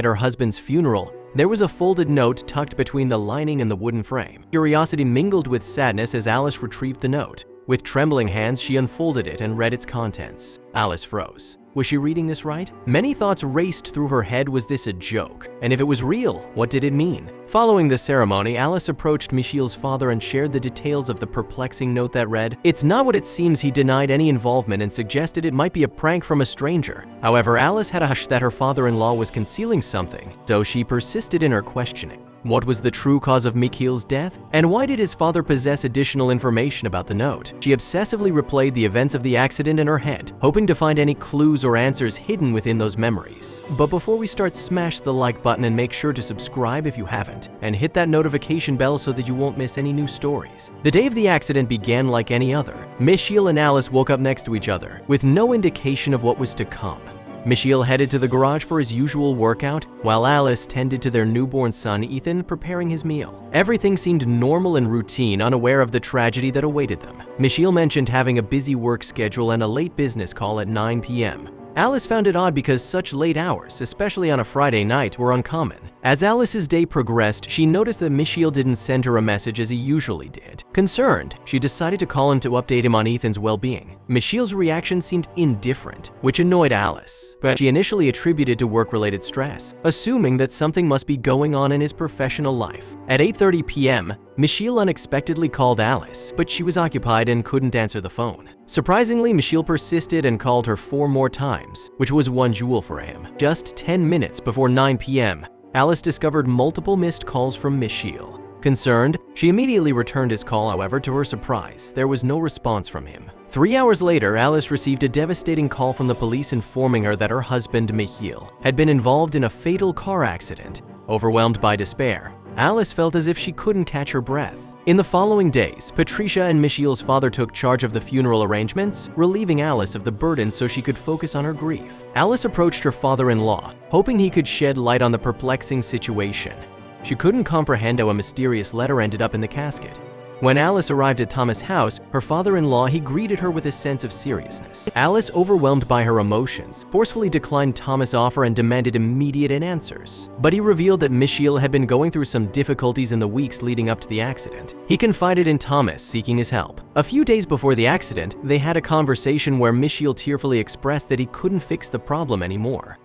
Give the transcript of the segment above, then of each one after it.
At her husband's funeral, there was a folded note tucked between the lining and the wooden frame. Curiosity mingled with sadness as Alice retrieved the note. With trembling hands, she unfolded it and read its contents. Alice froze. Was she reading this right? Many thoughts raced through her head. Was this a joke? And if it was real, what did it mean? Following the ceremony, Alice approached Michiel's father and shared the details of the perplexing note that read, "It's not what it seems." He denied any involvement and suggested it might be a prank from a stranger. However, Alice had a hunch that her father-in-law was concealing something, so she persisted in her questioning. What was the true cause of Michiel's death? And why did his father possess additional information about the note? She obsessively replayed the events of the accident in her head, hoping to find any clues or answers hidden within those memories. But before we start, smash the like button and make sure to subscribe if you haven't, and hit that notification bell so that you won't miss any new stories. The day of the accident began like any other. Michiel and Alice woke up next to each other, with no indication of what was to come. Michiel headed to the garage for his usual workout, while Alice tended to their newborn son Ethan, preparing his meal. Everything seemed normal and routine, unaware of the tragedy that awaited them. Michiel mentioned having a busy work schedule and a late business call at 9 p.m. Alice found it odd because such late hours, especially on a Friday night, were uncommon. As Alice's day progressed, she noticed that Michiel didn't send her a message as he usually did. Concerned, she decided to call him to update him on Ethan's well-being. Michiel's reaction seemed indifferent, which annoyed Alice, but she initially attributed to work-related stress, assuming that something must be going on in his professional life. At 8:30 p.m., Michiel unexpectedly called Alice, but she was occupied and couldn't answer the phone. Surprisingly, Michiel persisted and called her 4 more times, which was unusual for him. Just 10 minutes before 9 p.m., Alice discovered multiple missed calls from Michiel. Concerned, she immediately returned his call. However, to her surprise, there was no response from him. 3 hours later, Alice received a devastating call from the police informing her that her husband, Michiel, had been involved in a fatal car accident. Overwhelmed by despair, Alice felt as if she couldn't catch her breath. In the following days, Patricia and Michiel's father took charge of the funeral arrangements, relieving Alice of the burden so she could focus on her grief. Alice approached her father-in-law, hoping he could shed light on the perplexing situation. She couldn't comprehend how a mysterious letter ended up in the casket. When Alice arrived at Thomas' house, her father-in-law, he greeted her with a sense of seriousness. Alice, overwhelmed by her emotions, forcefully declined Thomas' offer and demanded immediate answers. But he revealed that Michiel had been going through some difficulties in the weeks leading up to the accident. He confided in Thomas, seeking his help. A few days before the accident, they had a conversation where Michiel tearfully expressed that he couldn't fix the problem anymore.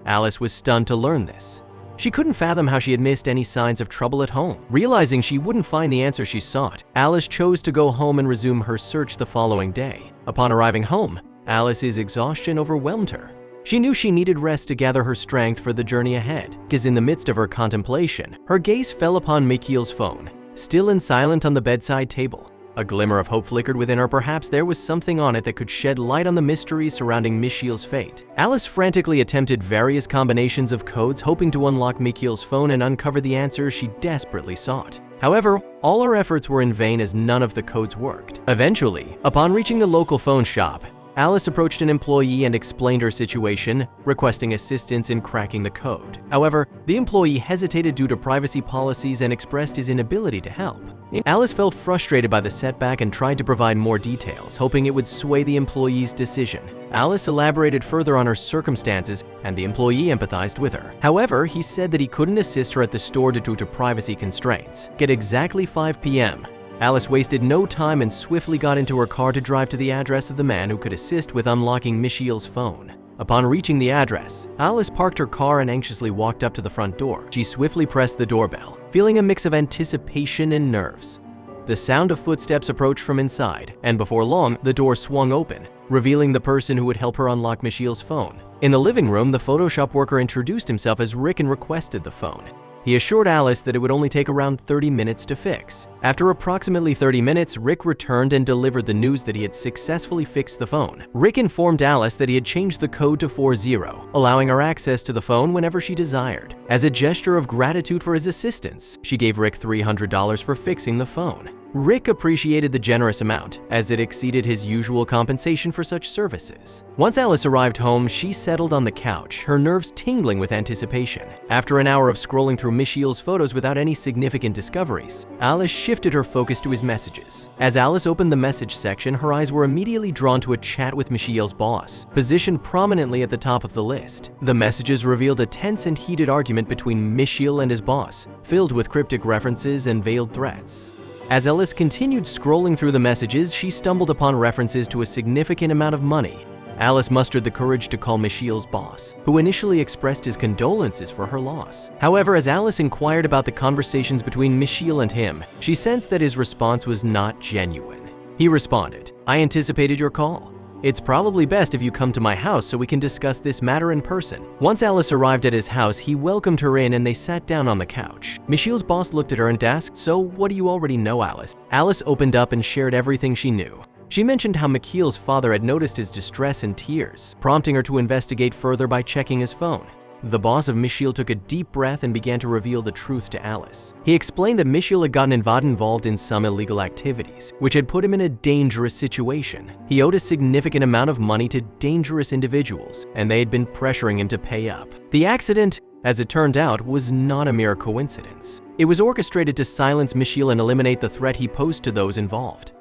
Alice was stunned to learn this. She couldn't fathom how she had missed any signs of trouble at home. Realizing she wouldn't find the answer she sought, Alice chose to go home and resume her search the following day. Upon arriving home, Alice's exhaustion overwhelmed her. She knew she needed rest to gather her strength for the journey ahead, because in the midst of her contemplation, her gaze fell upon Michiel's phone, still and silent on the bedside table. A glimmer of hope flickered within her. Perhaps there was something on it that could shed light on the mystery surrounding Michiel's fate. Alice frantically attempted various combinations of codes, hoping to unlock Michiel's phone and uncover the answers she desperately sought. However, all her efforts were in vain as none of the codes worked. Eventually, upon reaching the local phone shop, Alice approached an employee and explained her situation, requesting assistance in cracking the code. However, the employee hesitated due to privacy policies and expressed his inability to help. Alice felt frustrated by the setback and tried to provide more details, hoping it would sway the employee's decision. Alice elaborated further on her circumstances, and the employee empathized with her. However, he said that he couldn't assist her at the store due to privacy constraints. At exactly 5 p.m., Alice wasted no time and swiftly got into her car to drive to the address of the man who could assist with unlocking Michiel's phone. Upon reaching the address, Alice parked her car and anxiously walked up to the front door. She swiftly pressed the doorbell, feeling a mix of anticipation and nerves. The sound of footsteps approached from inside, and before long, the door swung open, revealing the person who would help her unlock Michiel's phone. In the living room, the Photoshop worker introduced himself as Rick and requested the phone. He assured Alice that it would only take around 30 minutes to fix. After approximately 30 minutes, Rick returned and delivered the news that he had successfully fixed the phone. Rick informed Alice that he had changed the code to 40, allowing her access to the phone whenever she desired. As a gesture of gratitude for his assistance, she gave Rick $300 for fixing the phone. Rick appreciated the generous amount, as it exceeded his usual compensation for such services. Once Alice arrived home, she settled on the couch, her nerves tingling with anticipation. After an hour of scrolling through Michiel's photos without any significant discoveries, Alice shifted her focus to his messages. As Alice opened the message section, her eyes were immediately drawn to a chat with Michiel's boss, positioned prominently at the top of the list. The messages revealed a tense and heated argument between Michiel and his boss, filled with cryptic references and veiled threats. As Alice continued scrolling through the messages, she stumbled upon references to a significant amount of money. Alice mustered the courage to call Michiel's boss, who initially expressed his condolences for her loss. However, as Alice inquired about the conversations between Michiel and him, she sensed that his response was not genuine. He responded, "I anticipated your call. It's probably best if you come to my house so we can discuss this matter in person." Once Alice arrived at his house, he welcomed her in and they sat down on the couch. Michiel's boss looked at her and asked, "So what do you already know, Alice?" Alice opened up and shared everything she knew. She mentioned how Michiel's father had noticed his distress and tears, prompting her to investigate further by checking his phone. The boss of Michiel took a deep breath and began to reveal the truth to Alice. He explained that Michiel had gotten involved in some illegal activities, which had put him in a dangerous situation. He owed a significant amount of money to dangerous individuals, and they had been pressuring him to pay up. The accident, as it turned out, was not a mere coincidence. It was orchestrated to silence Michiel and eliminate the threat he posed to those involved.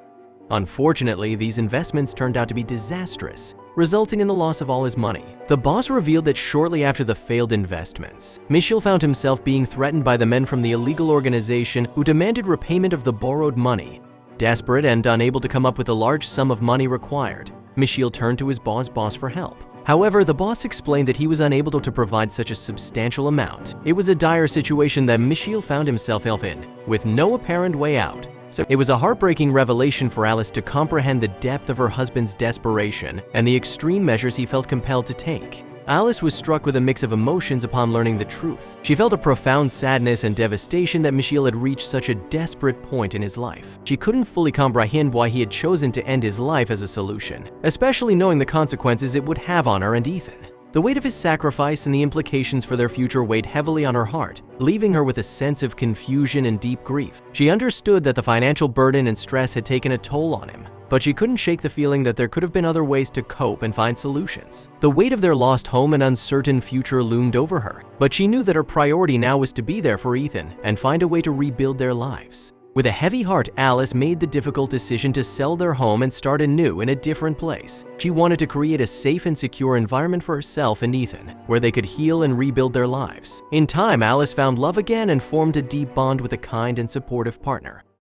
Unfortunately, these investments turned out to be disastrous, resulting in the loss of all his money. The boss revealed that shortly after the failed investments, Michiel found himself being threatened by the men from the illegal organization who demanded repayment of the borrowed money. Desperate and unable to come up with a large sum of money required, Michiel turned to his boss for help. However, the boss explained that he was unable to provide such a substantial amount. It was a dire situation that Michiel found himself in, with no apparent way out. So it was a heartbreaking revelation for Alice to comprehend the depth of her husband's desperation and the extreme measures he felt compelled to take. Alice was struck with a mix of emotions upon learning the truth. She felt a profound sadness and devastation that Michiel had reached such a desperate point in his life. She couldn't fully comprehend why he had chosen to end his life as a solution, especially knowing the consequences it would have on her and Ethan. The weight of his sacrifice and the implications for their future weighed heavily on her heart, leaving her with a sense of confusion and deep grief. She understood that the financial burden and stress had taken a toll on him, but she couldn't shake the feeling that there could have been other ways to cope and find solutions. The weight of their lost home and uncertain future loomed over her, but she knew that her priority now was to be there for Ethan and find a way to rebuild their lives. With a heavy heart, Alice made the difficult decision to sell their home and start anew in a different place. She wanted to create a safe and secure environment for herself and Ethan, where they could heal and rebuild their lives. In time, Alice found love again and formed a deep bond with a kind and supportive partner.